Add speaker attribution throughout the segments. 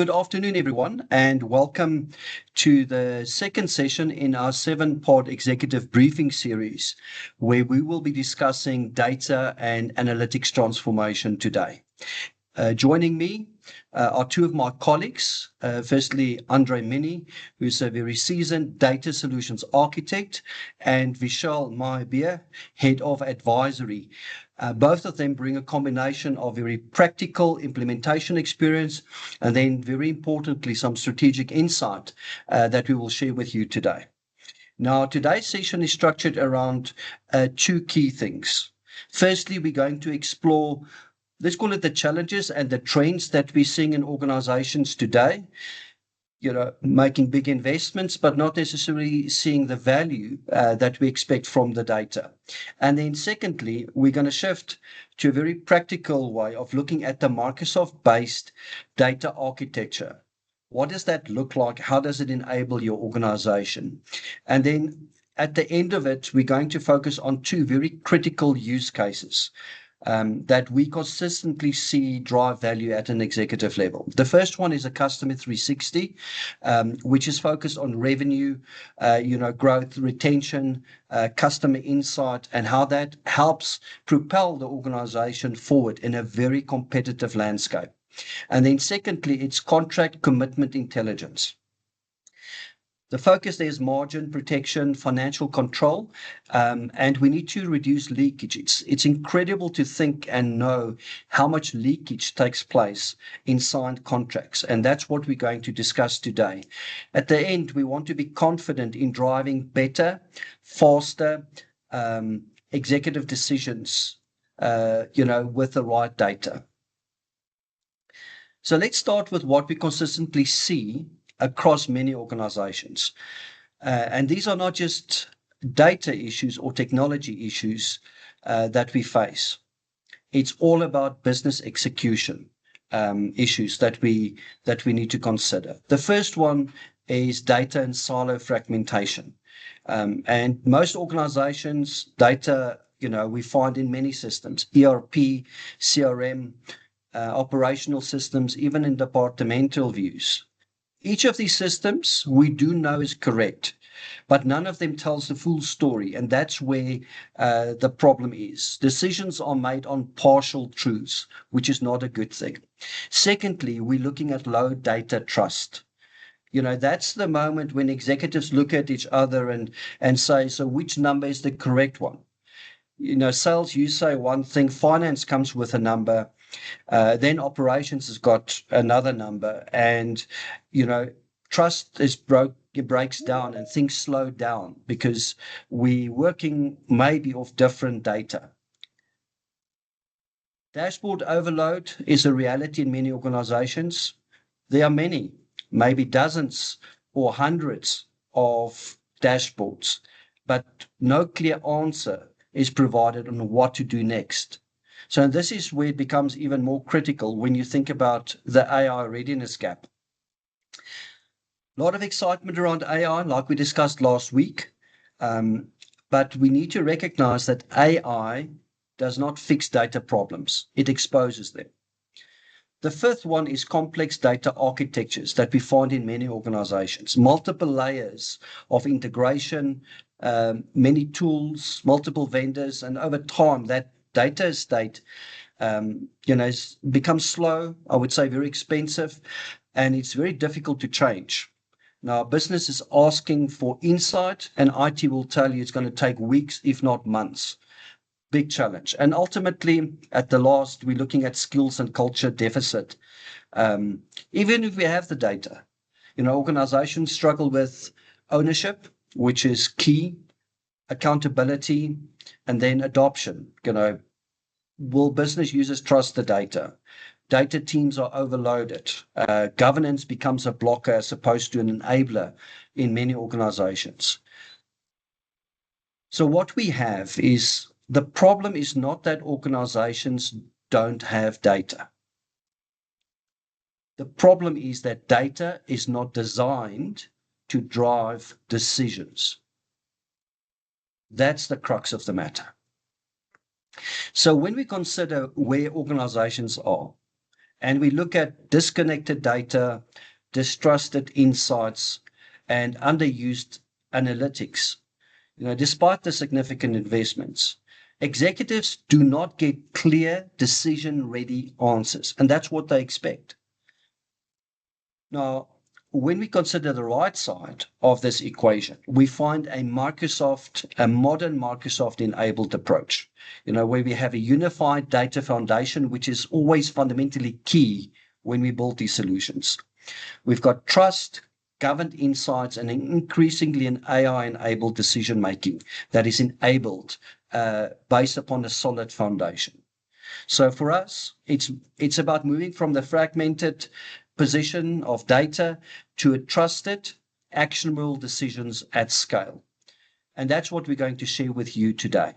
Speaker 1: Good afternoon, everyone, and welcome to the second session in our seven-part executive briefing series, where we will be discussing data and analytics transformation today. Joining me are two of my colleagues. Firstly, Andre Mini, who's a very seasoned data solutions architect, and Vishal Mahabir, head of advisory. Both of them bring a combination of very practical implementation experience and then, very importantly, some strategic insight that we will share with you today. Now, today's session is structured around two key things. Firstly, we're going to explore, let's call it the challenges and the trends that we're seeing in organizations today. Making big investments, but not necessarily seeing the value that we expect from the data. And then secondly, we're going to shift to a very practical way of looking at the Microsoft-based data architecture. What does that look like? How does it enable your organization? And then at the end of it, we're going to focus on two very critical use cases that we consistently see drive value at an executive level. The first one is a customer 360, which is focused on revenue, growth, retention, customer insight, and how that helps propel the organization forward in a very competitive landscape. And then secondly, it's contract commitment intelligence. The focus there is margin protection, financial control, and we need to reduce leakage. It's incredible to think and know how much leakage takes place in signed contracts, and that's what we're going to discuss today. At the end, we want to be confident in driving better, faster executive decisions, with the right data. So let's start with what we consistently see across many organizations. And these are not just data issues or technology issues that we face. It's all about business execution issues that we need to consider. The first one is data and silo fragmentation. And most organizations, data, we find in many systems, ERP, CRM, operational systems, even in departmental views. Each of these systems we do know is correct, but none of them tells the full story, and that's where the problem is. Decisions are made on partial truths, which is not a good thing. Secondly, we're looking at low data trust. That's the moment when executives look at each other and say, so which number is the correct one? Sales, you say one thing, finance comes with a number, then operations has got another number, and trust breaks down and things slow down because we're working maybe off different data. Dashboard overload is a reality in many organizations. There are many, maybe dozens or hundreds of dashboards, but no clear answer is provided on what to do next. So this is where it becomes even more critical when you think about the AI readiness gap. A lot of excitement around AI, like we discussed last week, but we need to recognize that AI does not fix data problems. It exposes them. The fifth one is complex data architectures that we find in many organizations. Multiple layers of integration, many tools, multiple vendors, and over time that data estate, becomes slow, I would say very expensive, and it's very difficult to change. Now, business is asking for insight, and IT will tell you it's going to take weeks, if not months. Big challenge. And ultimately, at the last, we're looking at skills and culture deficit. Even if we have the data, organizations struggle with ownership, which is key, accountability, and then adoption. Will business users trust the data? Data teams are overloaded. Governance becomes a blocker as opposed to an enabler in many organizations. So what we have is, the problem is not that organizations don't have data. The problem is that data is not designed to drive decisions. That's the crux of the matter. So when we consider where organizations are, And we look at disconnected data, distrusted insights, and underused analytics. Despite the significant investments, executives do not get clear, decision-ready answers, and that's what they expect. Now, when we consider the right side of this equation, we find a modern Microsoft-enabled approach, where we have a unified data foundation, which is always fundamentally key when we build these solutions. We've got trust, governed insights, and increasingly an AI-enabled decision-making that is enabled based upon a solid foundation. So for us, it's about moving from the fragmented position of data to a trusted, actionable decisions at scale. And that's what we're going to share with you today.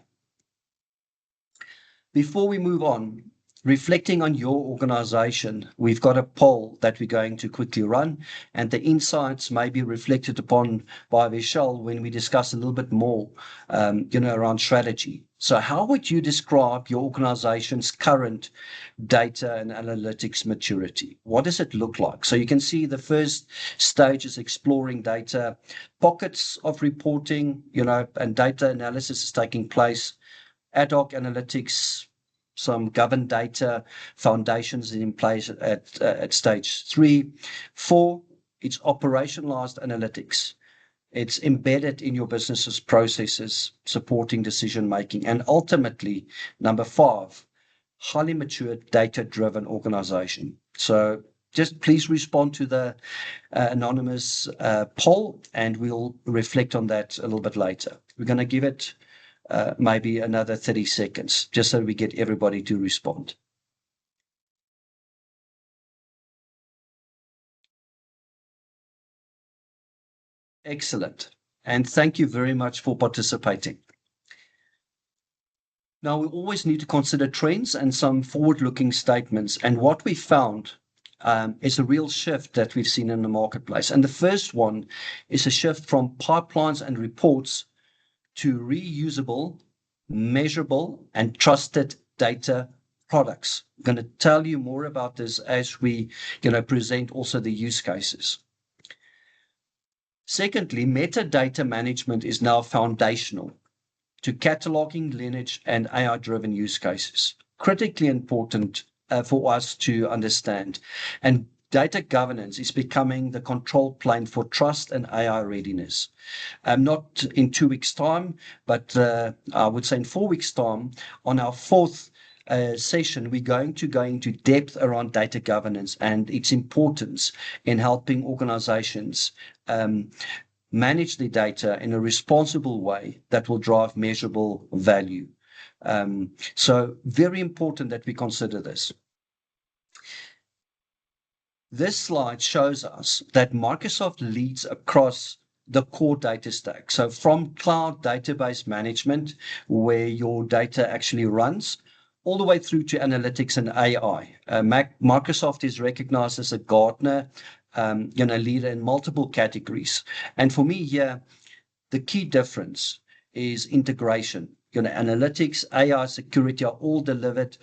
Speaker 1: Before we move on, reflecting on your organization, we've got a poll that we're going to quickly run, and the insights may be reflected upon by Vishal when we discuss a little bit more, around strategy. So how would you describe your organization's current data and analytics maturity? What does it look like? So you can see the first stage is exploring data, pockets of reporting, and data analysis is taking place, ad hoc analytics, some governed data foundations in place at stage 3. 4, it's operationalized analytics. It's embedded in your business's processes, supporting decision making. And ultimately, number 5, highly mature data-driven organization. So just please respond to the anonymous poll, and we'll reflect on that a little bit later. We're going to give it maybe another 30 seconds, just so we get everybody to respond. Excellent. And thank you very much for participating. Now, we always need to consider trends and some forward-looking statements. And what we found is a real shift that we've seen in the marketplace. And the first one is a shift from pipelines and reports to reusable, measurable, and trusted data products. I'm going to tell you more about this as we, present also the use cases. Secondly, metadata management is now foundational to cataloging, lineage, and AI-driven use cases. Critically important for us to understand. And data governance is becoming the control plane for trust and AI readiness. Not in 2 weeks' time, but I would say in 4 weeks' time, on our 4th session, we're going to go into depth around data governance and its importance in helping organizations manage the data in a responsible way that will drive measurable value. So very important that we consider this. This slide shows us that Microsoft leads across the core data stack. So from cloud database management, where your data actually runs, all the way through to analytics and AI. Microsoft is recognized as a Gartner leader in multiple categories. And for me here, the key difference is integration. Analytics, AI, security are all delivered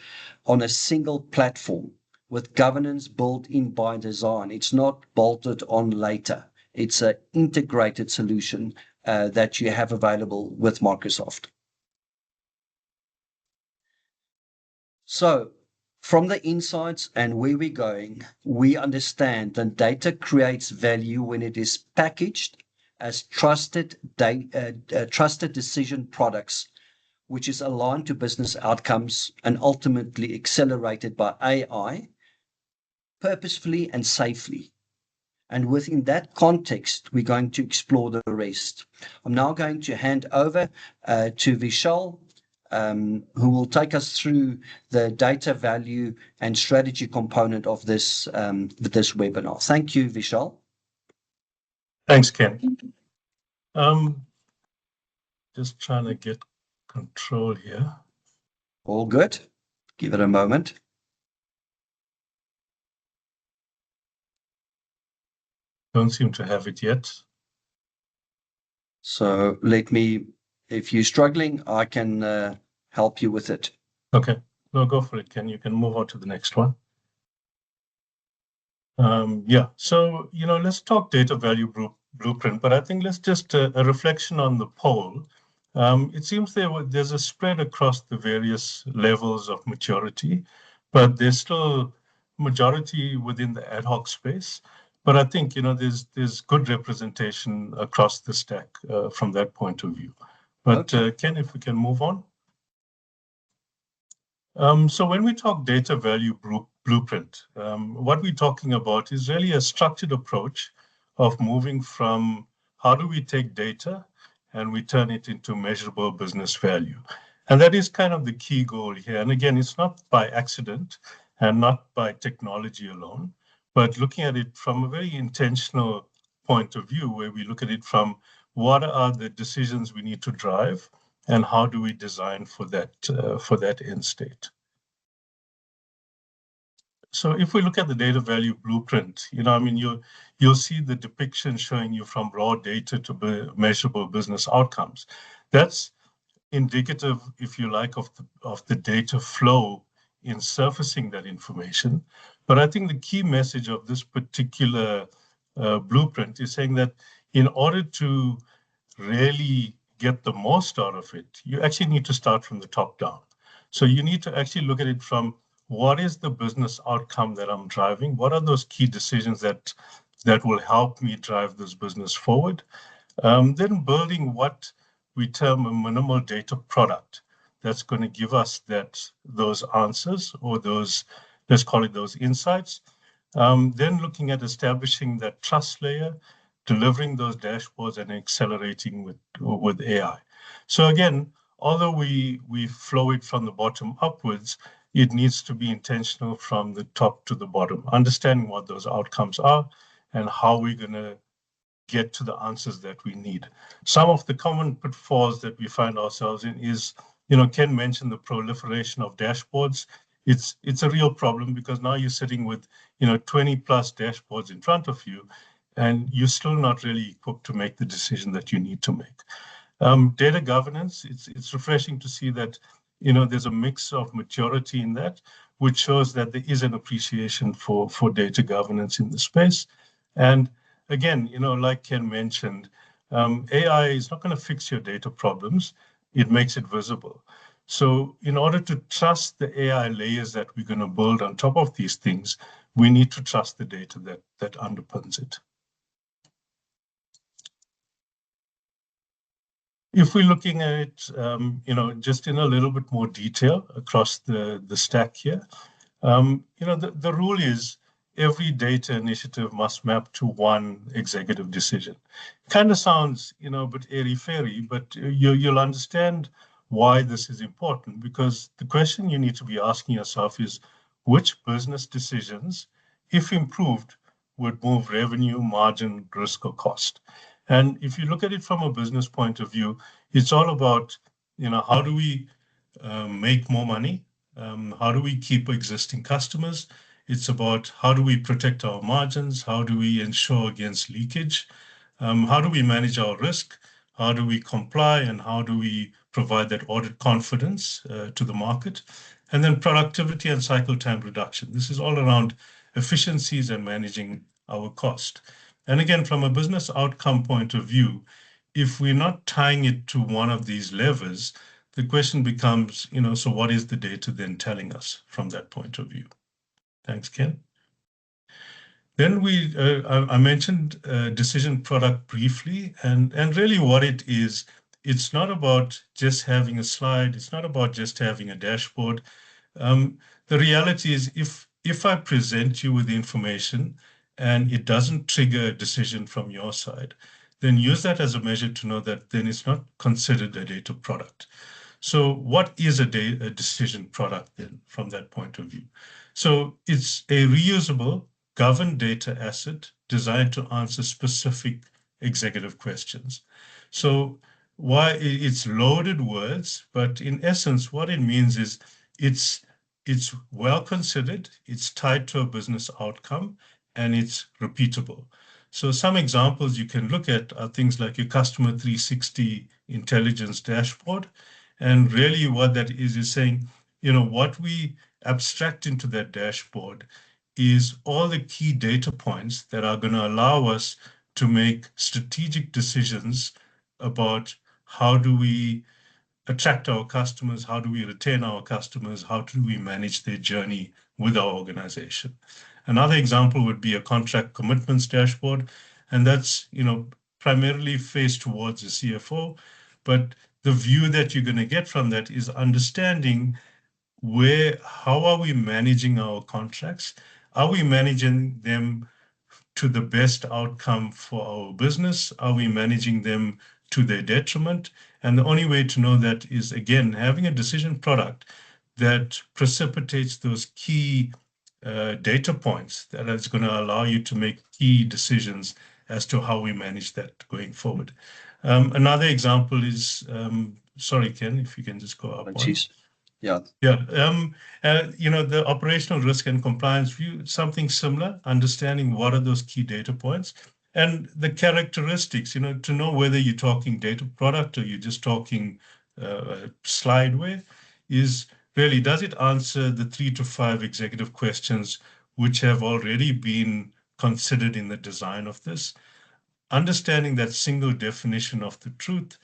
Speaker 1: on a single platform with governance built in by design. It's not bolted on later. It's an integrated solution that you have available with Microsoft. So from the insights and where we're going, we understand that data creates value when it is packaged as trusted decision products, which is aligned to business outcomes and ultimately accelerated by AI, purposefully and safely. And within that context, we're going to explore the rest. I'm now going to hand over to Vishal, who will take us through the data value and strategy component of this webinar. Thank you, Vishal.
Speaker 2: Thanks, Ken. Just trying to get control here.
Speaker 1: All good. Give it a moment.
Speaker 2: Don't seem to have it yet.
Speaker 1: So if you're struggling, I can help you with it.
Speaker 2: Okay, no, go for it, Ken. You can move on to the next one. Yeah, so let's talk data value blueprint, but I think let's just a reflection on the poll. It seems there's a spread across the various levels of maturity, but there's still majority within the ad hoc space. But I think there's good representation across the stack from that point of view. But
Speaker 1: Okay.
Speaker 2: Ken, if we can move on. So when we talk data value blueprint, what we're talking about is really a structured approach of moving from how do we take data and we turn it into measurable business value. And that is kind of the key goal here. And again, it's not by accident and not by technology alone, but looking at it from a very intentional point of view, where we look at it from what are the decisions we need to drive and how do we design for that end state. So if we look at the data value blueprint, I mean, you'll see the depiction showing you from raw data to measurable business outcomes. That's indicative, if you like, of the data flow in surfacing that information. But I think the key message of this particular blueprint is saying that in order to really get the most out of it, you actually need to start from the top down. So you need to actually look at it from what is the business outcome that I'm driving? What are those key decisions that will help me drive this business forward? Then building what we term a minimal data product that's going to give us those answers or those, let's call it those insights. Then looking at establishing that trust layer, delivering those dashboards and accelerating with AI. So again, although we flow it from the bottom upwards, it needs to be intentional from the top to the bottom, understanding what those outcomes are and how we're going to get to the answers that we need. Some of the common pitfalls that we find ourselves in is, Ken mentioned the proliferation of dashboards. It's a real problem because now you're sitting with, 20 plus dashboards in front of you, and you're still not really equipped to make the decision that you need to make. Data governance, it's refreshing to see that, there's a mix of maturity in that, which shows that there is an appreciation for data governance in the space. And again, like Ken mentioned, AI is not going to fix your data problems. It makes it visible. So in order to trust the AI layers that we're going to build on top of these things, we need to trust the data that underpins it. If we're looking at it, just in a little bit more detail across the stack here, the rule is every data initiative must map to one executive decision. Kind of sounds, a bit airy-fairy, but you'll understand why this is important, because the question you need to be asking yourself is which business decisions, if improved, would move revenue, margin, risk, or cost. And if you look at it from a business point of view, it's all about, how do we make more money? How do we keep existing customers? It's about how do we protect our margins? How do we ensure against leakage? How do we manage our risk? How do we comply? And how do we provide that audit confidence to the market? And then productivity and cycle time reduction. This is all around efficiencies and managing our cost. And again, from a business outcome point of view, if we're not tying it to one of these levers, the question becomes, so what is the data then telling us from that point of view? Thanks, Ken. Then I mentioned decision product briefly, and really what it is, it's not about just having a slide. It's not about just having a dashboard. The reality is if I present you with the information and it doesn't trigger a decision from your side, then use that as a measure to know that then it's not considered a data product. So what is a decision product then from that point of view? So it's a reusable governed data asset designed to answer specific executive questions. So why it's loaded words, but in essence, what it means is it's well considered, it's tied to a business outcome, and it's repeatable. So some examples you can look at are things like your customer 360 intelligence dashboard. And really what that is saying, what we abstract into that dashboard is all the key data points that are going to allow us to make strategic decisions about how do we attract our customers, how do we retain our customers, how do we manage their journey with our organization. Another example would be a contract commitments dashboard, and that's primarily faced towards the CFO, but the view that you're going to get from that is understanding how are we managing our contracts? Are we managing them to the best outcome for our business? Are we managing them to their detriment? And the only way to know that is, again, having a decision product that precipitates those key data points that is going to allow you to make key decisions as to how we manage that going forward. Another example is, sorry, Ken, if you can just go up one.
Speaker 1: Yeah.
Speaker 2: Yeah. The operational risk and compliance view, something similar, understanding what are those key data points and the characteristics, to know whether you're talking data product or you're just talking slideware, is really, does it answer the 3 to 5 executive questions which have already been considered in the design of this? Understanding that single definition of the truth,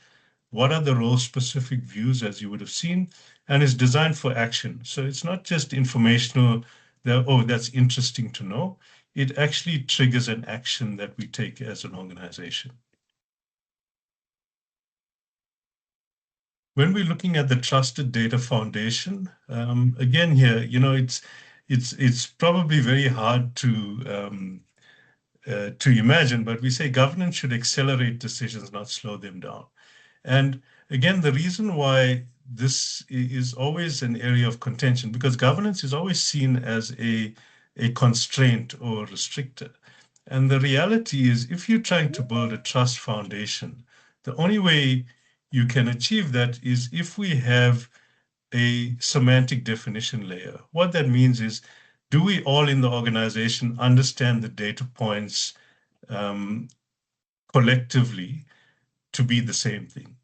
Speaker 2: what are the role-specific views, as you would have seen, and is designed for action. So it's not just informational, that's interesting to know. It actually triggers an action that we take as an organization. When we're looking at the trusted data foundation, again here, it's probably very hard to imagine, but we say governance should accelerate decisions, not slow them down. And again, the reason why this is always an area of contention, because governance is always seen as a constraint or restrictor. And the reality is, if you're trying to build a trust foundation, the only way you can achieve that is if we have a semantic definition layer. What that means is, do we all in the organization understand the data points collectively to be the same thing?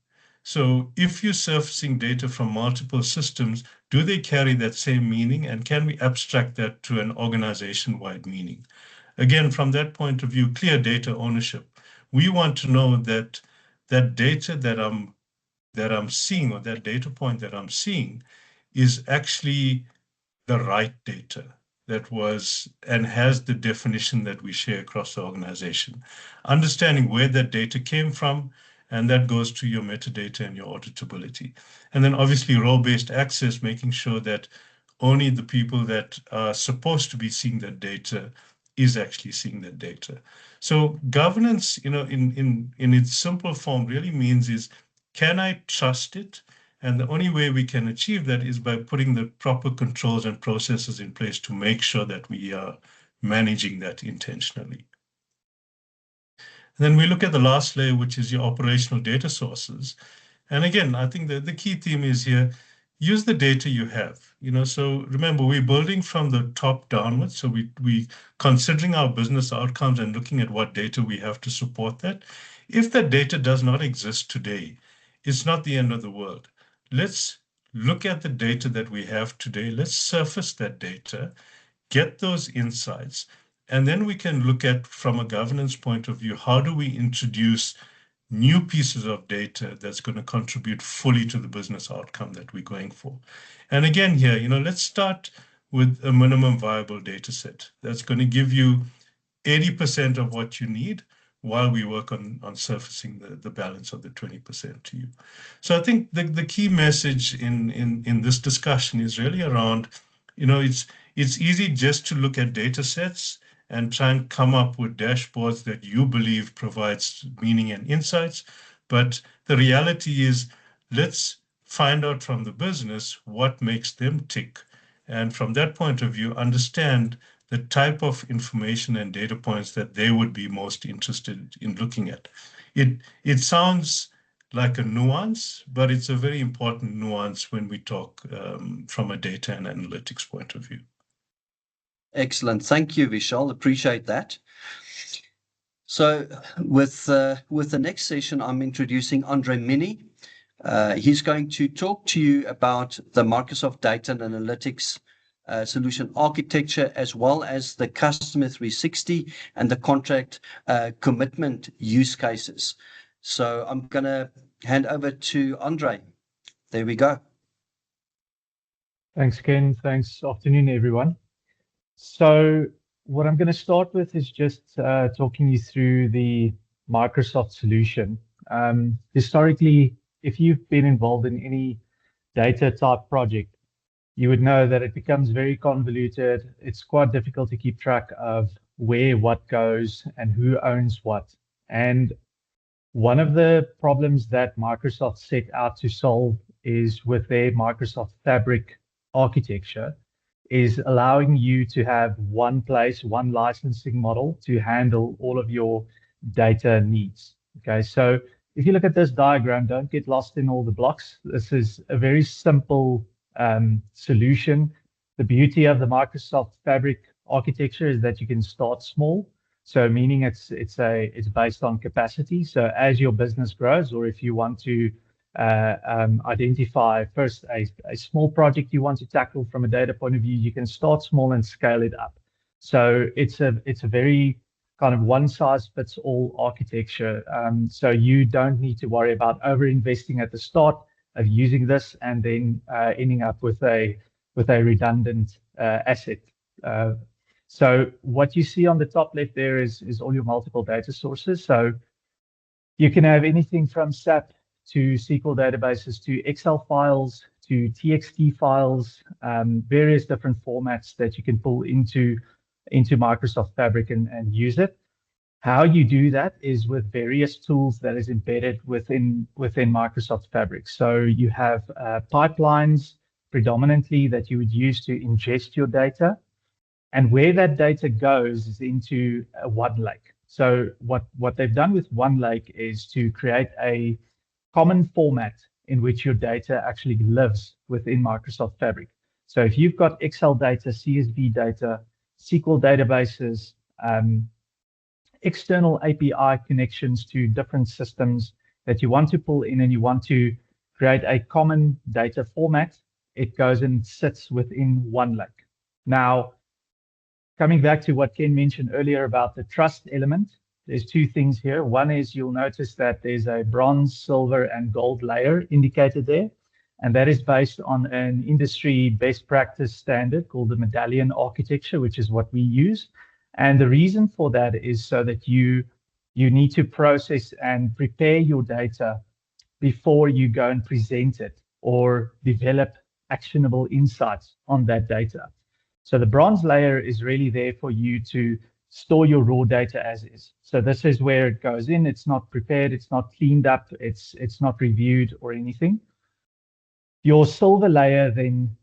Speaker 2: So if you're surfacing data from multiple systems, do they carry that same meaning? And can we abstract that to an organization-wide meaning? Again, from that point of view, clear data ownership. We want to know that that data that I'm seeing, or that data point that I'm seeing, is actually the right data that was and has the definition that we share across the organization. Understanding where that data came from, and that goes to your metadata and your auditability. And then obviously role-based access, making sure that only the people that are supposed to be seeing that data is actually seeing that data. So governance, in its simple form really means is, can I trust it? And the only way we can achieve that is by putting the proper controls and processes in place to make sure that we are managing that intentionally. And then we look at the last layer, which is your operational data sources. And again, I think the key theme is here, use the data you have. So remember, we're building from the top downwards. So we considering our business outcomes and looking at what data we have to support that. If that data does not exist today, it's not the end of the world. Let's look at the data that we have today. Let's surface that data, get those insights, and then we can look at, from a governance point of view, how do we introduce new pieces of data that's going to contribute fully to the business outcome that we're going for. And again here, let's start with a minimum viable data set that's going to give you 80% of what you need while we work on surfacing the balance of the 20% to you. So I think the key message in this discussion is really around, it's easy just to look at data sets and try and come up with dashboards that you believe provides meaning and insights. But the reality is, let's find out from the business what makes them tick. And from that point of view, understand the type of information and data points that they would be most interested in looking at. It sounds like a nuance, but it's a very important nuance when we talk from a data and analytics point of view.
Speaker 1: Excellent. Thank you, Vishal. Appreciate that. So with the next session, I'm introducing Andre Mini. He's going to talk to you about the Microsoft Data and Analytics solution architecture, as well as the customer 360 and the contract commitment use cases. So I'm going to hand over to Andre. There we go.
Speaker 3: Thanks, Ken. Thanks. Afternoon, everyone. So what I'm going to start with is just talking you through the Microsoft solution. Historically, if you've been involved in any data type project, you would know that it becomes very convoluted. It's quite difficult to keep track of where what goes and who owns what. And one of the problems that Microsoft set out to solve is with their Microsoft Fabric architecture, is allowing you to have one place, one licensing model to handle all of your data needs. Okay, so if you look at this diagram, don't get lost in all the blocks. This is a very simple solution. The beauty of the Microsoft Fabric architecture is that you can start small. So meaning it's based on capacity. So as your business grows, or if you want to identify first a small project you want to tackle from a data point of view, you can start small and scale it up. So it's a very kind of one size fits all architecture. So you don't need to worry about over investing at the start of using this and then ending up with a redundant asset. So what you see on the top left there is all your multiple data sources. So you can have anything from SAP to SQL databases to Excel files to TXT files, various different formats that you can pull into Microsoft Fabric and use it. How you do that is with various tools that is embedded within Microsoft Fabric. So you have pipelines predominantly that you would use to ingest your data. And where that data goes is into a OneLake. So what they've done with OneLake is to create a common format in which your data actually lives within Microsoft Fabric. So if you've got Excel data, CSV data, SQL databases, external API connections to different systems that you want to pull in and you want to create a common data format, it goes and sits within OneLake. Now, coming back to what Ken mentioned earlier about the trust element, there's two things here. One is you'll notice that there's a bronze, silver, and gold layer indicated there. And that is based on an industry best practice standard called the medallion architecture, which is what we use. And the reason for that is so that you need to process and prepare your data before you go and present it or develop actionable insights on that data. So the bronze layer is really there for you to store your raw data as is. So this is where it goes in. It's not prepared, it's not cleaned up, it's not reviewed or anything. Your silver layer then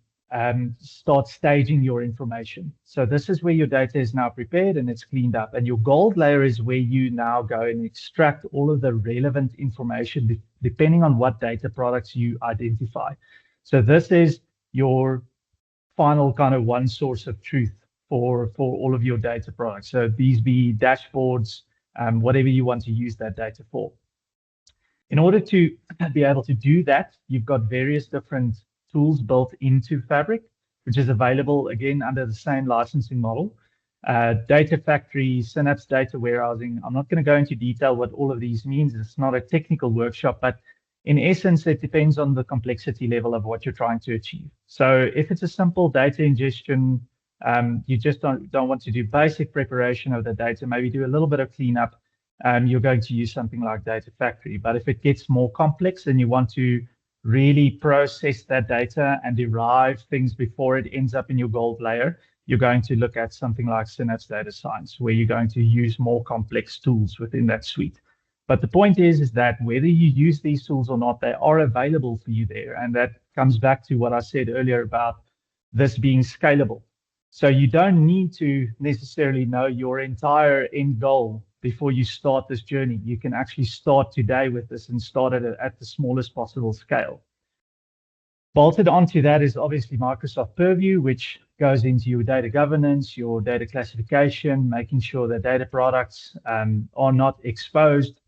Speaker 3: starts staging your information. So this is where your data is now prepared and it's cleaned up. And your gold layer is where you now go and extract all of the relevant information depending on what data products you identify. So this is your final kind of one source of truth for all of your data products. So these be dashboards, whatever you want to use that data for. In order to be able to do that, you've got various different tools built into Fabric, which is available again under the same licensing model. Data Factory, Synapse Data Warehousing. I'm not going to go into detail what all of these means. It's not a technical workshop, but in essence, it depends on the complexity level of what you're trying to achieve. So if it's a simple data ingestion, you just don't want to do basic preparation of the data, maybe do a little bit of cleanup, you're going to use something like Data Factory. But if it gets more complex and you want to really process that data and derive things before it ends up in your gold layer, you're going to look at something like Synapse Data Science, where you're going to use more complex tools within that suite. But the point is that whether you use these tools or not, they are available for you there. And that comes back to what I said earlier about this being scalable. So you don't need to necessarily know your entire end goal before you start this journey. You can actually start today with this and start it at the smallest possible scale. Bolted onto that is obviously Microsoft Purview, which goes into your data governance, your data classification, making sure that data products are not exposed,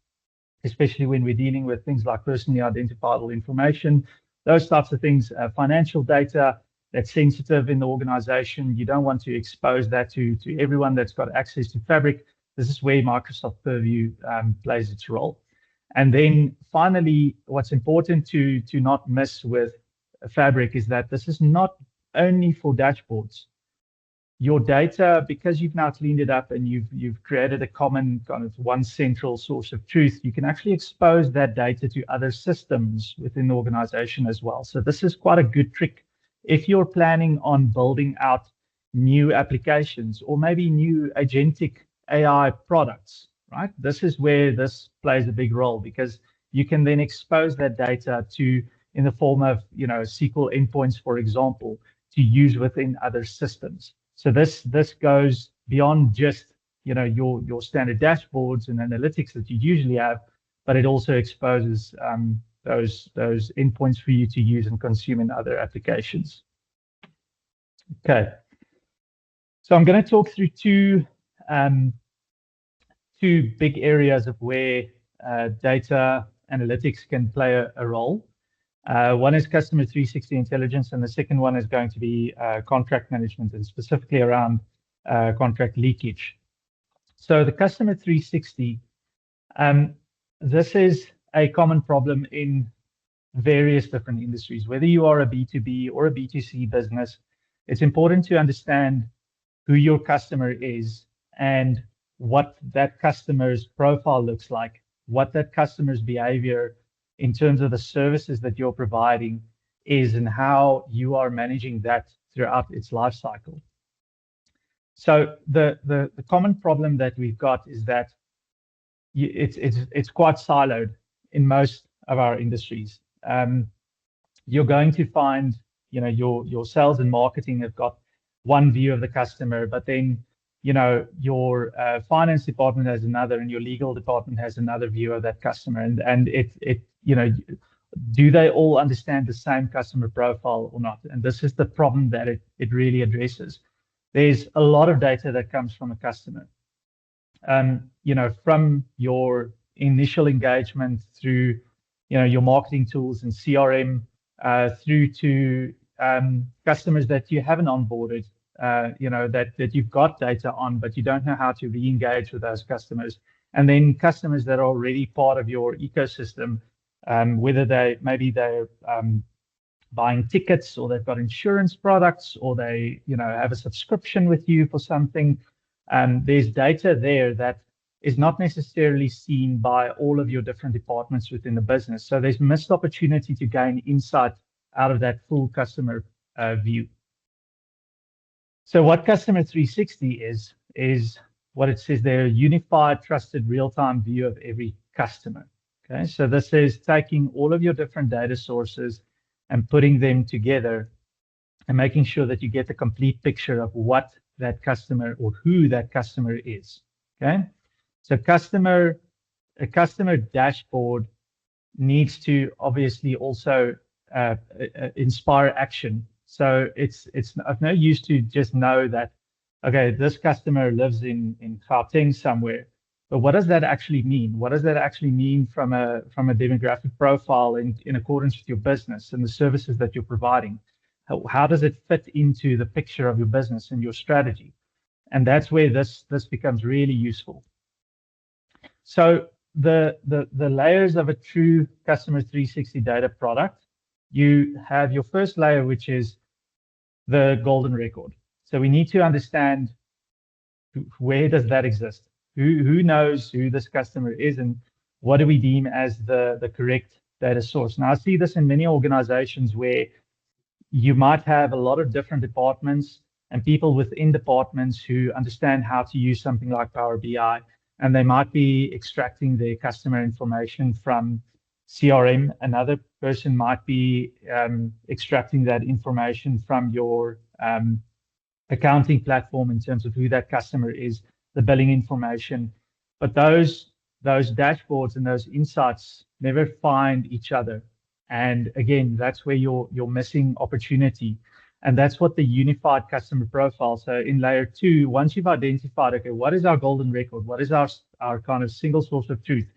Speaker 3: especially when we're dealing with things like personally identifiable information, those types of things, financial data, that's sensitive in the organization. You don't want to expose that to everyone that's got access to Fabric. This is where Microsoft Purview plays its role. And then finally, what's important to not miss with Fabric is that this is not only for dashboards. Your data, because you've now cleaned it up and you've created a common kind of one central source of truth, you can actually expose that data to other systems within the organization as well. So this is quite a good trick if you're planning on building out new applications or maybe new agentic AI products, right? This is where this plays a big role, because you can then expose that data to, in the form of, SQL endpoints, for example, to use within other systems. So this goes beyond just your standard dashboards and analytics that you usually have, but it also exposes those endpoints for you to use and consume in other applications. Okay, so I'm going to talk through two big areas of where data analytics can play a role. One is customer 360 intelligence, and the second one is going to be contract management, and specifically around contract leakage. So the customer 360, this is a common problem in various different industries. Whether you are a B2B or a B2C business, it's important to understand who your customer is and what that customer's profile looks like, what that customer's behavior in terms of the services that you're providing is, and how you are managing that throughout its life cycle. So the common problem that we've got is that it's quite siloed in most of our industries. You're going to find, your sales and marketing have got one view of the customer, but then your finance department has another, and your legal department has another view of that customer, and do they all understand the same customer profile or not? And this is the problem that it really addresses. There's a lot of data that comes from a customer, from your initial engagement through your marketing tools and CRM, through to customers that you haven't onboarded, that you've got data on, but you don't know how to re-engage with those customers. And then customers that are already part of your ecosystem, whether they're buying tickets, or they've got insurance products, or they have a subscription with you for something. There's data there that is not necessarily seen by all of your different departments within the business. So there's missed opportunity to gain insight out of that full customer view. So what Customer 360 is what it says there: a unified, trusted, real-time view of every customer. Okay, so this is taking all of your different data sources and putting them together and making sure that you get the complete picture of what that customer or who that customer is. Okay, so a customer dashboard needs to obviously also inspire action. So it's of no use to just know that, okay, this customer lives in Gauteng somewhere, but what does that actually mean? What does that actually mean from a demographic profile in accordance with your business and the services that you're providing? How does it fit into the picture of your business and your strategy? And that's where this becomes really useful. So the layers of a true Customer 360 data product, you have your first layer, which is the golden record. So we need to understand where does that exist? Who knows who this customer is, and what do we deem as the correct data source? Now, I see this in many organizations where you might have a lot of different departments and people within departments who understand how to use something like Power BI, and they might be extracting their customer information from CRM. Another person might be extracting that information from your accounting platform in terms of who that customer is, the billing information. But those dashboards and those insights never find each other. And again, that's where you're missing opportunity. And that's what the unified customer profile. So in layer 2, once you've identified, okay, what is our golden record? What is our kind of single source of truth?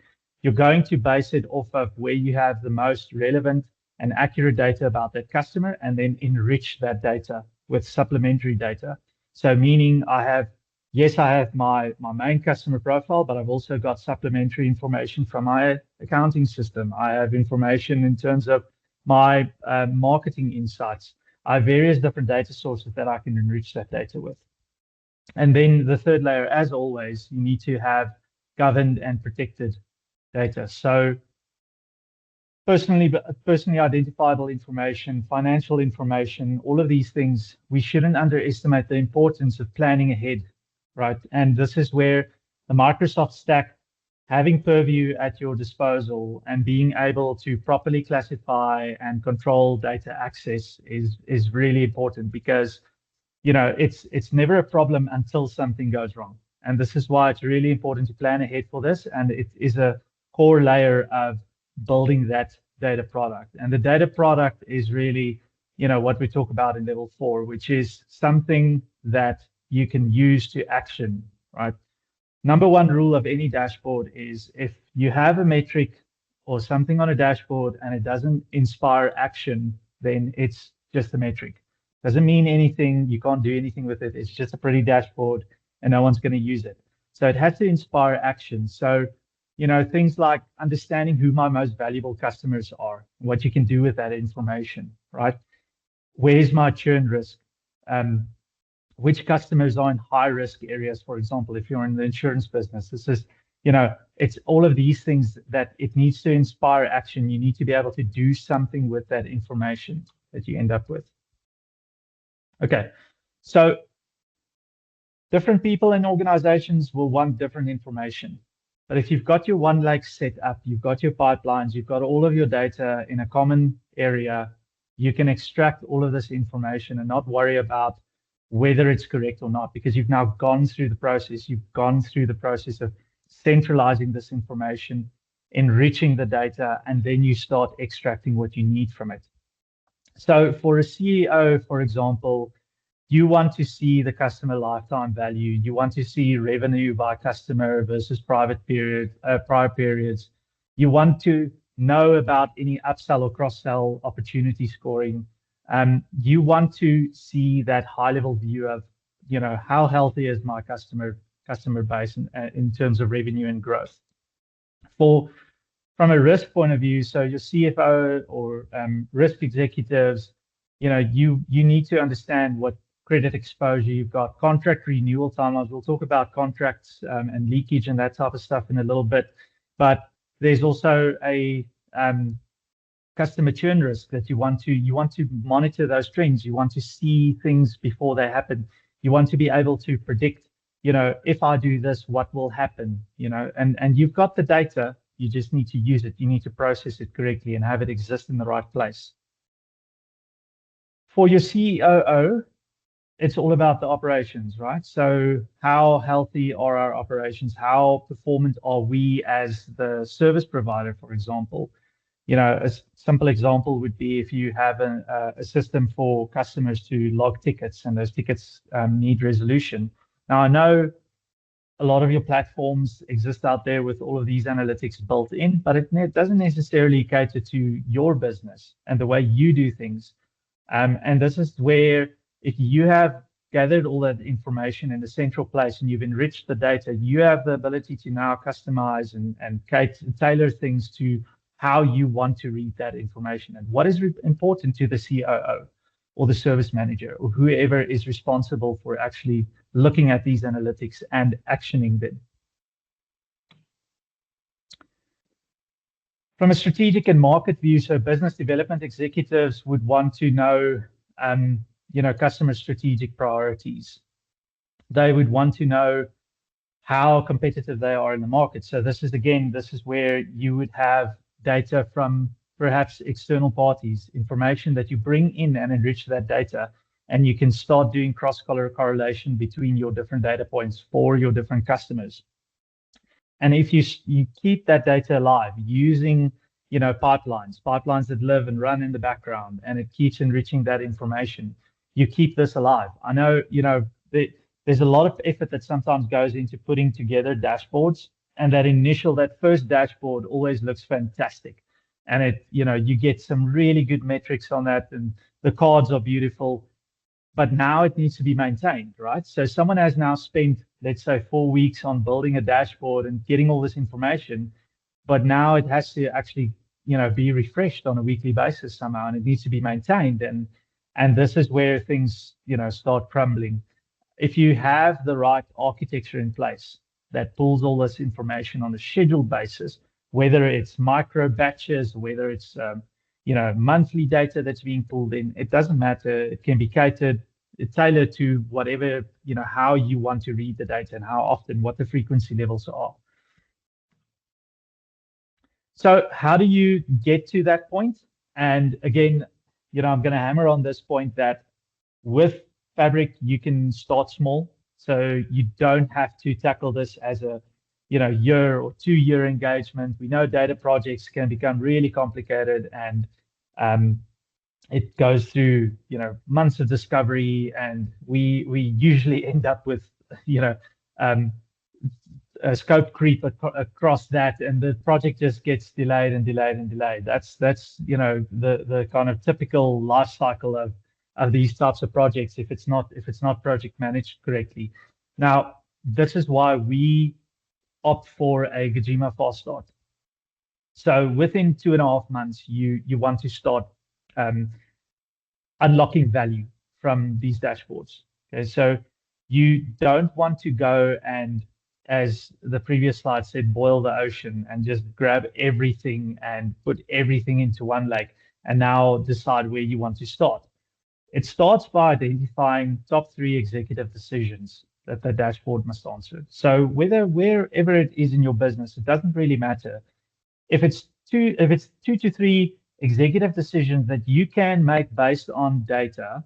Speaker 3: You're going to base it off of where you have the most relevant and accurate data about that customer, and then enrich that data with supplementary data. So meaning yes, I have my main customer profile, but I've also got supplementary information from my accounting system. I have information in terms of my marketing insights. I have various different data sources that I can enrich that data with. And then the third layer, as always, you need to have governed and protected data. So personally identifiable information, financial information, all of these things, we shouldn't underestimate the importance of planning ahead, right? And this is where the Microsoft stack, having Purview at your disposal and being able to properly classify and control data access is really important, because it's never a problem until something goes wrong. And this is why it's really important to plan ahead for this. And it is a core layer of building that data product. And the data product is really, what we talk about in level 4, which is something that you can use to action, right? Number one rule of any dashboard is, if you have a metric or something on a dashboard and it doesn't inspire action, then it's just a metric. Doesn't mean anything. You can't do anything with it. It's just a pretty dashboard and no one's going to use it. So it has to inspire action. So, things like understanding who my most valuable customers are, what you can do with that information, right? Where's my churn risk? Which customers are in high risk areas, for example, if you're in the insurance business. This is, it's all of these things that it needs to inspire action. You need to be able to do something with that information that you end up with. Okay, so different people and organizations will want different information. But if you've got your One Lake set up, you've got your pipelines, you've got all of your data in a common area, you can extract all of this information and not worry about whether it's correct or not, because you've now gone through the process. You've gone through the process of centralizing this information, enriching the data, and then you start extracting what you need from it. So for a CEO, for example, you want to see the customer lifetime value. You want to see revenue by customer versus prior periods. You want to know about any upsell or cross-sell opportunity scoring. You want to see that high-level view of, how healthy is my customer base in terms of revenue and growth. From a risk point of view, so your CFO or risk executives, you need to understand what credit exposure you've got, contract renewal timelines. We'll talk about contracts and leakage and that type of stuff in a little bit. But there's also a customer churn risk that you want to monitor those trends. You want to see things before they happen. You want to be able to predict, if I do this, what will happen, and you've got the data. You just need to use it. You need to process it correctly and have it exist in the right place. For your COO, it's all about the operations, right? So how healthy are our operations? How performant are we as the service provider, for example? A simple example would be if you have a system for customers to log tickets, and those tickets need resolution. Now, I know a lot of your platforms exist out there with all of these analytics built in, but it doesn't necessarily cater to your business and the way you do things. And this is where, if you have gathered all that information in a central place and you've enriched the data, you have the ability to now customize and tailor things to how you want to read that information and what is important to the COO or the service manager or whoever is responsible for actually looking at these analytics and actioning them. From a strategic and market view, so business development executives would want to know, customer strategic priorities. They would want to know how competitive they are in the market. So this is where you would have data from perhaps external parties, information that you bring in and enrich that data, and you can start doing cross-color correlation between your different data points for your different customers. And if you keep that data alive using pipelines that live and run in the background, and it keeps enriching that information, you keep this alive. I know there's a lot of effort that sometimes goes into putting together dashboards, and that first dashboard always looks fantastic. and you get some really good metrics on that, and the cards are beautiful. But now it needs to be maintained, right? So someone has now spent, let's say, 4 weeks on building a dashboard and getting all this information, but now it has to actually, be refreshed on a weekly basis somehow, and it needs to be maintained. And this is where things, start crumbling. If you have the right architecture in place that pulls all this information on a scheduled basis, whether it's micro batches, whether it's monthly data that's being pulled in, it doesn't matter. It can be tailored to whatever, how you want to read the data and how often, what the frequency levels are. So how do you get to that point? And again, I'm going to hammer on this point that with Fabric, you can start small. So you don't have to tackle this as a year or 2-year engagement. We know data projects can become really complicated, and it goes through months of discovery, and we usually end up with a scope creep across that, and the project just gets delayed and delayed and delayed. That's the kind of typical life cycle of these types of projects if it's not project managed correctly. Now, this is why we opt for a Gajima fast start. So within 2.5 months, you want to start unlocking value from these dashboards. Okay, so you don't want to go and, as the previous slide said, boil the ocean and just grab everything and put everything into one lake and now decide where you want to start. It starts by identifying top 3 executive decisions that the dashboard must answer. So wherever it is in your business, it doesn't really matter. If it's 2 to 3 executive decisions that you can make based on data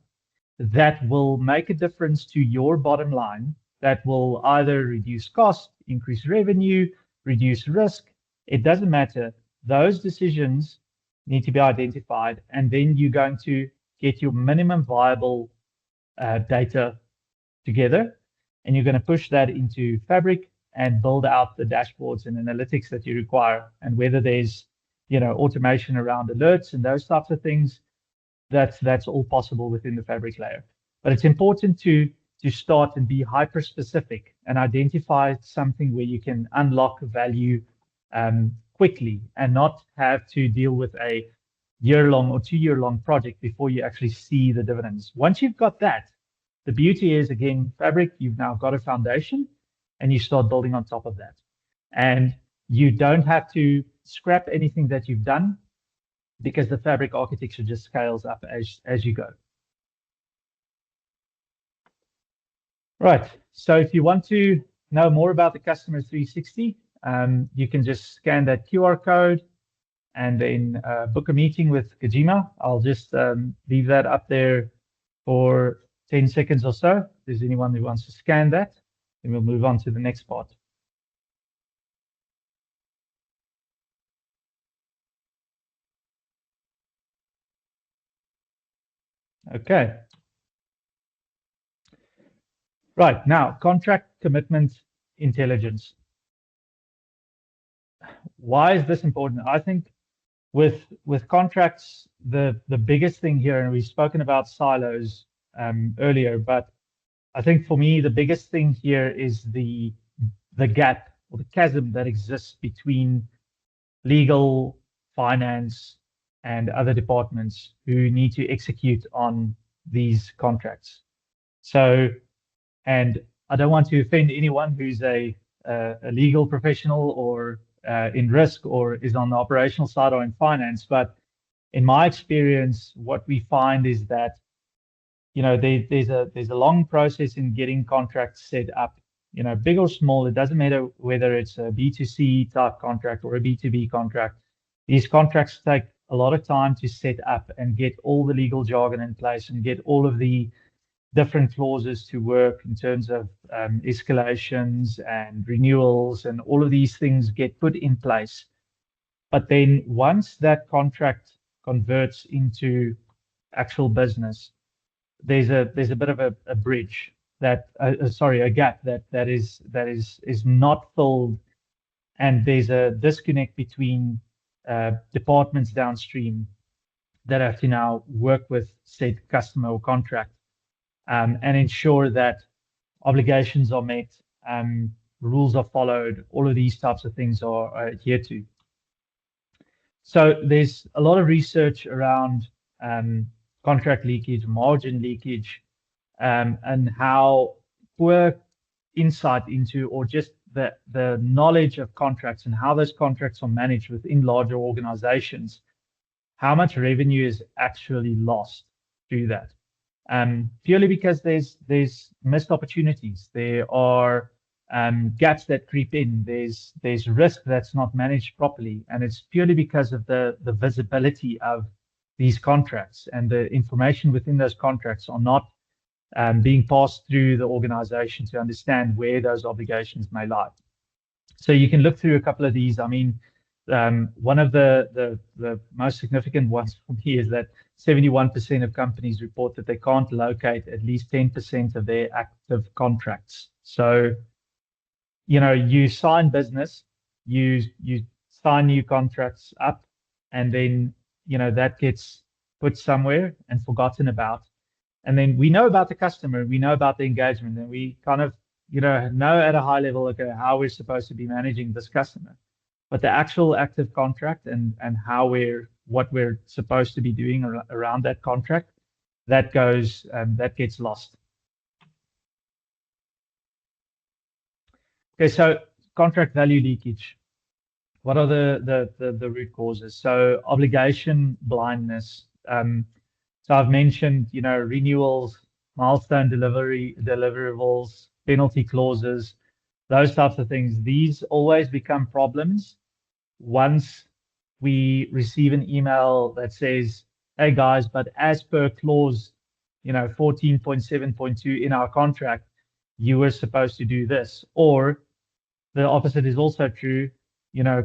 Speaker 3: that will make a difference to your bottom line, that will either reduce cost, increase revenue, reduce risk, it doesn't matter. Those decisions need to be identified, and then you're going to get your minimum viable data together, and you're going to push that into Fabric and build out the dashboards and analytics that you require. And whether there's automation around alerts and those types of things, that's all possible within the Fabric layer. But it's important to start and be hyper specific and identify something where you can unlock value quickly and not have to deal with a year-long or 2-year-long project before you actually see the dividends. Once you've got that, the beauty is, again, Fabric, you've now got a foundation and you start building on top of that. And you don't have to scrap anything that you've done because the Fabric architecture just scales up as you go. Right, so if you want to know more about the Customer 360, you can just scan that QR code and then book a meeting with Gajima. I'll just leave that up there for 10 seconds or so. If there's anyone who wants to scan that, then we'll move on to the next part. Okay. Right, now, contract commitment intelligence. Why is this important? I think with contracts, the biggest thing here, and we've spoken about silos earlier, but I think for me, the biggest thing here is the gap or the chasm that exists between legal, finance, and other departments who need to execute on these contracts. So, and I don't want to offend anyone who's a legal professional or in risk or is on the operational side or in finance, but in my experience, what we find is that there's a long process in getting contracts set up. Big or small, it doesn't matter whether it's a B2C type contract or a B2B contract. These contracts take a lot of time to set up and get all the legal jargon in place and get all of the different clauses to work in terms of escalations and renewals, and all of these things get put in place. But then once that contract converts into actual business, there's a bit of a bridge that a gap that is not filled, and there's a disconnect between departments downstream that have to now work with said customer or contract and ensure that obligations are met, rules are followed, all of these types of things are adhered to. So there's a lot of research around contract leakage, margin leakage, and how poor insight into, or just the knowledge of contracts and how those contracts are managed within larger organizations, how much revenue is actually lost through that. Purely because there's missed opportunities. There are gaps that creep in. There's risk that's not managed properly, and it's purely because of the visibility of these contracts, and the information within those contracts are not being passed through the organization to understand where those obligations may lie. So you can look through a couple of these. I mean, one of the most significant ones for me is that 71% of companies report that they can't locate at least 10% of their active contracts. So, you sign business, you sign new contracts up, and then, that gets put somewhere and forgotten about. And then we know about the customer, we know about the engagement, and we kind of, know at a high level, okay, how we're supposed to be managing this customer. But the actual active contract and what we're supposed to be doing around that contract, that gets lost. Okay, so contract value leakage. What are the root causes? So obligation blindness. So I've mentioned, renewals, milestone deliverables, penalty clauses, those types of things. These always become problems once we receive an email that says, hey guys, but as per clause, 14.7.2 in our contract, you were supposed to do this. Or the opposite is also true,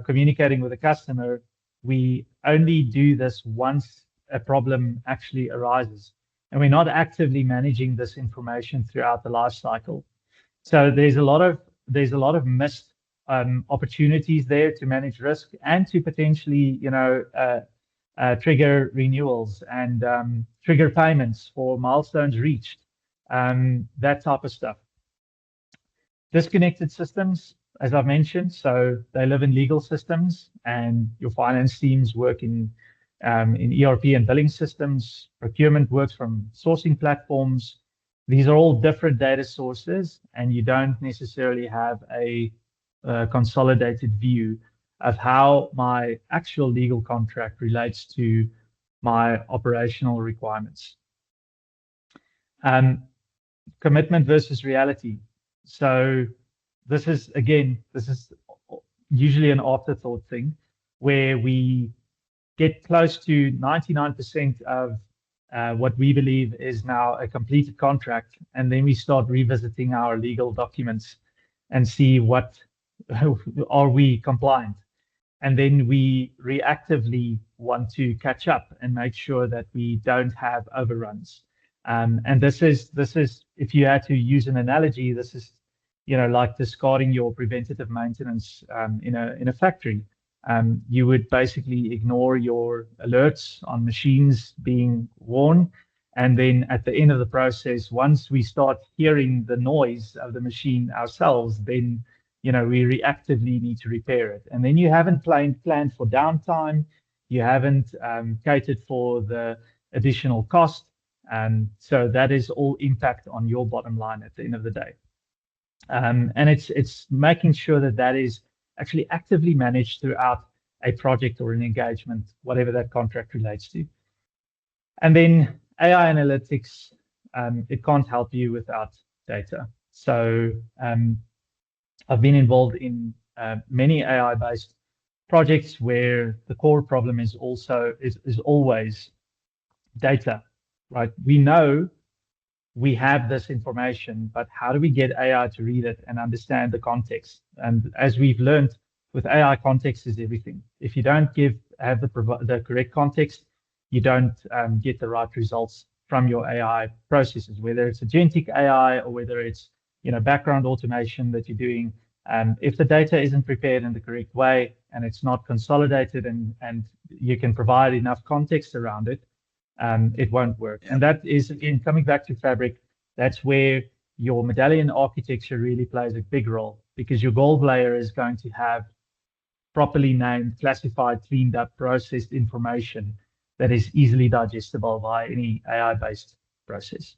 Speaker 3: communicating with the customer, we only do this once a problem actually arises, and we're not actively managing this information throughout the life cycle. So there's a lot of missed opportunities there to manage risk and to potentially, trigger renewals and trigger payments for milestones reached, that type of stuff. Disconnected systems, as I've mentioned, so they live in legal systems, and your finance teams work in ERP and billing systems. Procurement works from sourcing platforms. These are all different data sources, and you don't necessarily have a consolidated view of how my actual legal contract relates to my operational requirements. Commitment versus reality. So this is usually an afterthought thing, where we get close to 99% of what we believe is now a completed contract, and then we start revisiting our legal documents and see what are we compliant, and then we reactively want to catch up and make sure that we don't have overruns. And this is if you had to use an analogy, this is like discarding your preventative maintenance in a factory. You would basically ignore your alerts on machines being worn. And then at the end of the process, once we start hearing the noise of the machine ourselves, then, we reactively need to repair it. And then you haven't planned for downtime. You haven't catered for the additional cost. So that is all impact on your bottom line at the end of the day. And it's making sure that is actually actively managed throughout a project or an engagement, whatever that contract relates to. And then AI analytics, it can't help you without data. So I've been involved in many AI-based projects where the core problem is always data, right? We know we have this information, but how do we get AI to read it and understand the context? And as we've learned with AI, context is everything. If you don't have the correct context, you don't get the right results from your AI processes, whether it's agentic AI or whether it's background automation that you're doing. If the data isn't prepared in the correct way and it's not consolidated and you can provide enough context around it, it won't work. And that is, again, coming back to Fabric, that's where your medallion architecture really plays a big role, because your gold layer is going to have properly named, classified, cleaned up, processed information that is easily digestible by any AI-based process.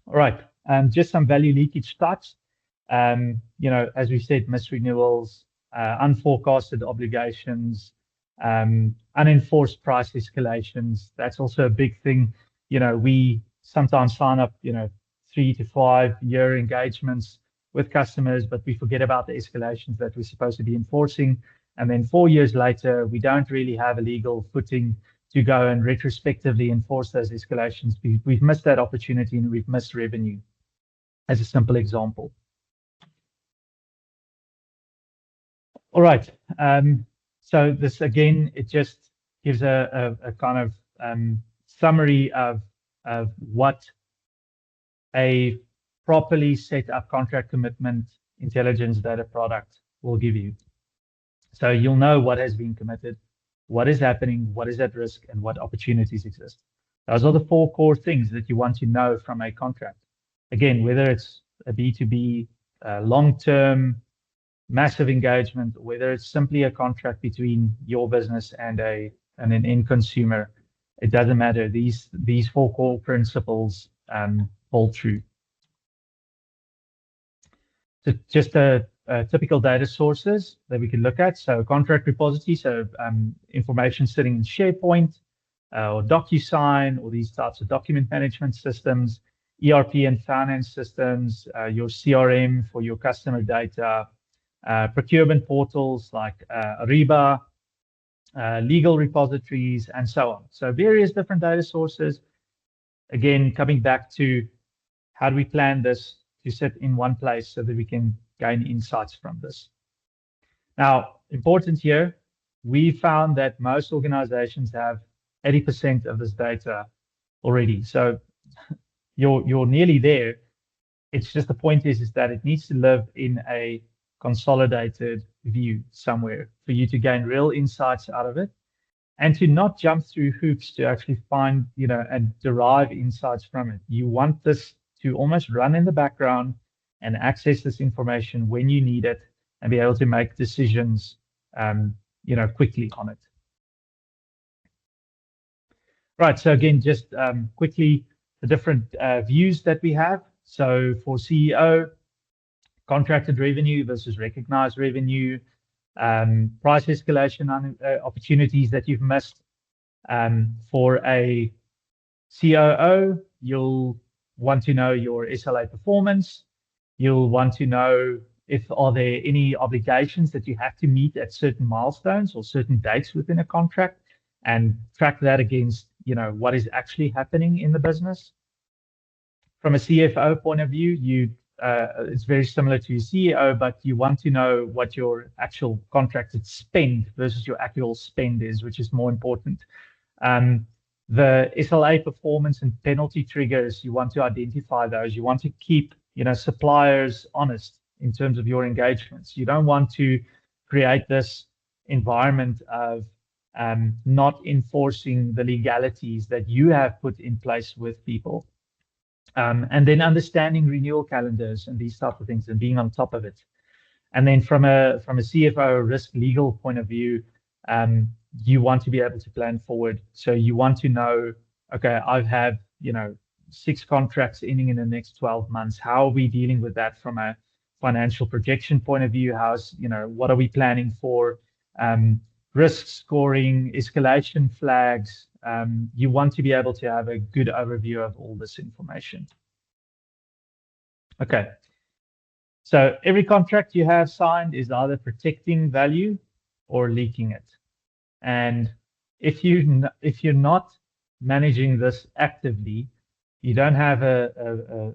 Speaker 3: All right, just some value leakage types. As we said, missed renewals, unforecasted obligations, unenforced price escalations. That's also a big thing. We sometimes sign up, 3 to 5 year engagements with customers, but we forget about the escalations that we're supposed to be enforcing. And then 4 years later, we don't really have a legal footing to go and retrospectively enforce those escalations. We've missed that opportunity and we've missed revenue, as a simple example. All right. So this, again, it just gives a kind of summary of what a properly set up contract commitment intelligence data product will give you. So you'll know what has been committed, what is happening, what is at risk, and what opportunities exist. Those are the 4 core things that you want to know from a contract. Again, whether it's a B2B, long-term, massive engagement, whether it's simply a contract between your business and an end consumer, it doesn't matter. These 4 core principles hold true. So just typical data sources that we can look at. So contract repository, so information sitting in SharePoint or DocuSign, or these types of document management systems, ERP and finance systems, your CRM for your customer data, procurement portals like Ariba, legal repositories, and so on. So various different data sources. Again, coming back to how do we plan this to sit in one place so that we can gain insights from this. Now, important here, we found that most organizations have 80% of this data already. So you're nearly there. It's just the point is that it needs to live in a consolidated view somewhere for you to gain real insights out of it, and to not jump through hoops to actually find, and derive insights from it. You want this to almost run in the background and access this information when you need it and be able to make decisions, quickly on it. Right, so again, just quickly, the different views that we have. So for CEO, contracted revenue versus recognized revenue, price escalation on opportunities that you've missed. For a COO, you'll want to know your SLA performance. You'll want to know if are there any obligations that you have to meet at certain milestones or certain dates within a contract, and track that against what is actually happening in the business. From a CFO point of view, it's very similar to your CEO, but you want to know what your actual contracted spend versus your actual spend is, which is more important. The SLA performance and penalty triggers, you want to identify those. You want to keep suppliers honest in terms of your engagements. You don't want to create this environment of not enforcing the legalities that you have put in place with people. And then understanding renewal calendars and these types of things and being on top of it. And then from a CFO risk legal point of view, you want to be able to plan forward. So you want to know, okay, I have 6 contracts ending in the next 12 months. How are we dealing with that from a financial projection point of view? What are we planning for? Risk scoring, escalation flags. You want to be able to have a good overview of all this information. Okay. So every contract you have signed is either protecting value or leaking it. And if you're not managing this actively, you don't have a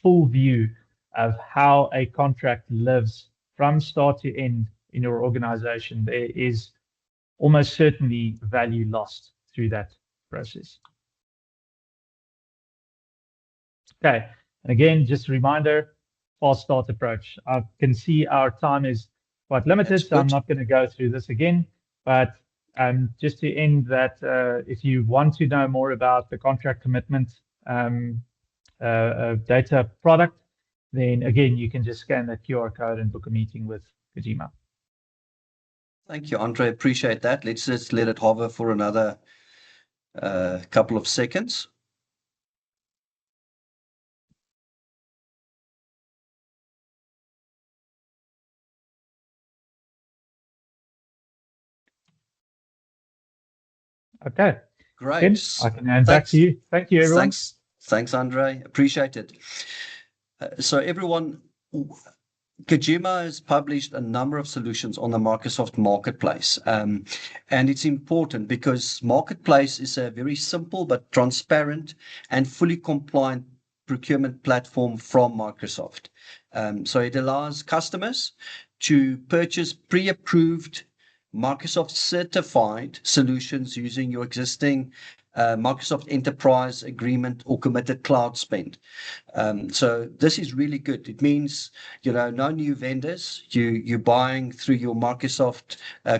Speaker 3: full view of how a contract lives from start to end in your organization. There is almost certainly value lost through that process. Okay, and again, just a reminder, fast start approach. I can see our time is quite limited, so I'm not going to go through this again. But just to end that, if you want to know more about the contract commitment data product, then again, you can just scan that QR code and book a meeting with Kojima.
Speaker 1: Thank you, Andre. Appreciate that. Let's just let it hover for another couple of seconds.
Speaker 3: Okay.
Speaker 1: Great.
Speaker 3: Ken, I can hand back to you. Thank you, everyone.
Speaker 1: Thanks, Andre. Appreciate it. So everyone, Kojima has published a number of solutions on the Microsoft Marketplace. And it's important because Marketplace is a very simple but transparent and fully compliant procurement platform from Microsoft. So it allows customers to purchase pre-approved Microsoft certified solutions using your existing Microsoft Enterprise Agreement or committed cloud spend. So this is really good. It means, no new vendors. You're buying through your Microsoft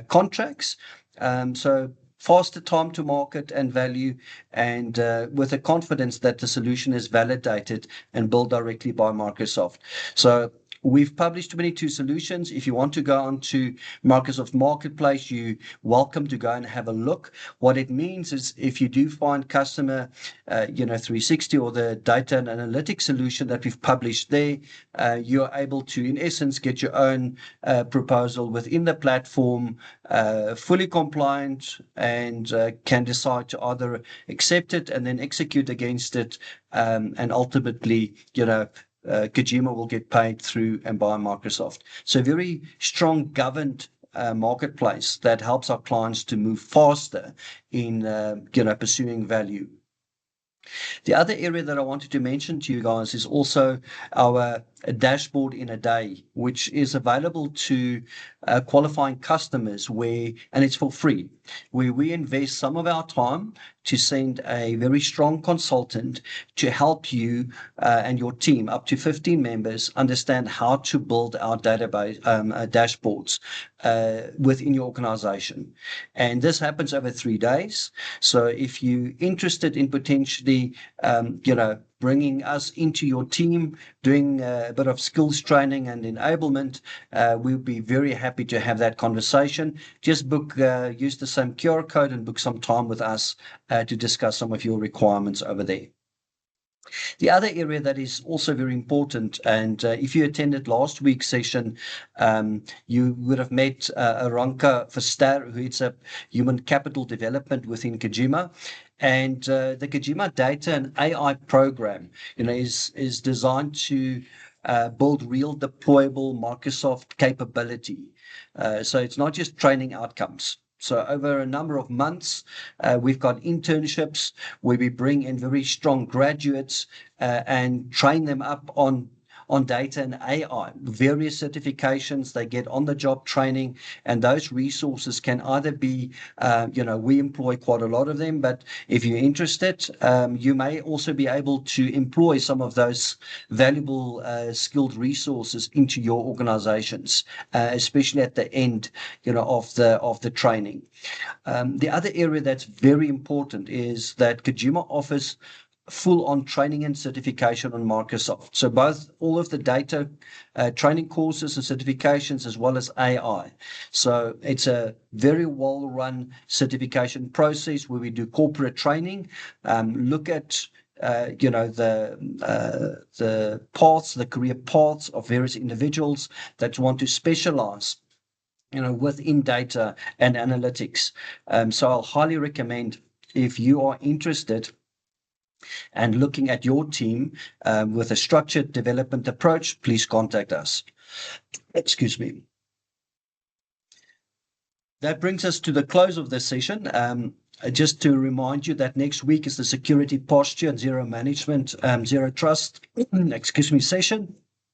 Speaker 1: contracts. So faster time to market and value, and with the confidence that the solution is validated and built directly by Microsoft. So we've published 22 solutions. If you want to go onto Microsoft Marketplace, you're welcome to go and have a look. What it means is if you do find customer, 360 or the data and analytics solution that we've published there, you're able to, in essence, get your own proposal within the platform, fully compliant, and can decide to either accept it and then execute against it, and ultimately, Kojima will get paid through and by Microsoft. So very strong governed marketplace that helps our clients to move faster in pursuing value. The other area that I wanted to mention to you guys is also our dashboard in a day, which is available to qualifying customers and it's for free, where we invest some of our time to send a very strong consultant to help you and your team, up to 15 members, understand how to build our database dashboards within your organization. And this happens over 3 days. So if you're interested in potentially, bringing us into your team, doing a bit of skills training and enablement, we'll be very happy to have that conversation. Just use the same QR code and book some time with us to discuss some of your requirements over there. The other area that is also very important, and if you attended last week's session, you would have met Aranka Verster, who is a human capital development within Kojima. And the Kojima Data and AI program, is designed to build real deployable Microsoft capability. So it's not just training outcomes. So over a number of months, we've got internships where we bring in very strong graduates and train them up on data and AI, various certifications. They get on-the-job training, and those resources can either be, we employ quite a lot of them, but if you're interested, you may also be able to employ some of those valuable skilled resources into your organizations, especially at the end, of the training. The other area that's very important is that Kojima offers full-on training and certification on Microsoft. So all of the data training courses and certifications, as well as AI. So it's a very well-run certification process where we do corporate training, look at the paths, the career paths of various individuals that want to specialize within data and analytics. So I'll highly recommend, if you are interested and looking at your team with a structured development approach, please contact us. Excuse me. That brings us to the close of this session. Just to remind you that next week is the security posture and zero management, zero trust, session.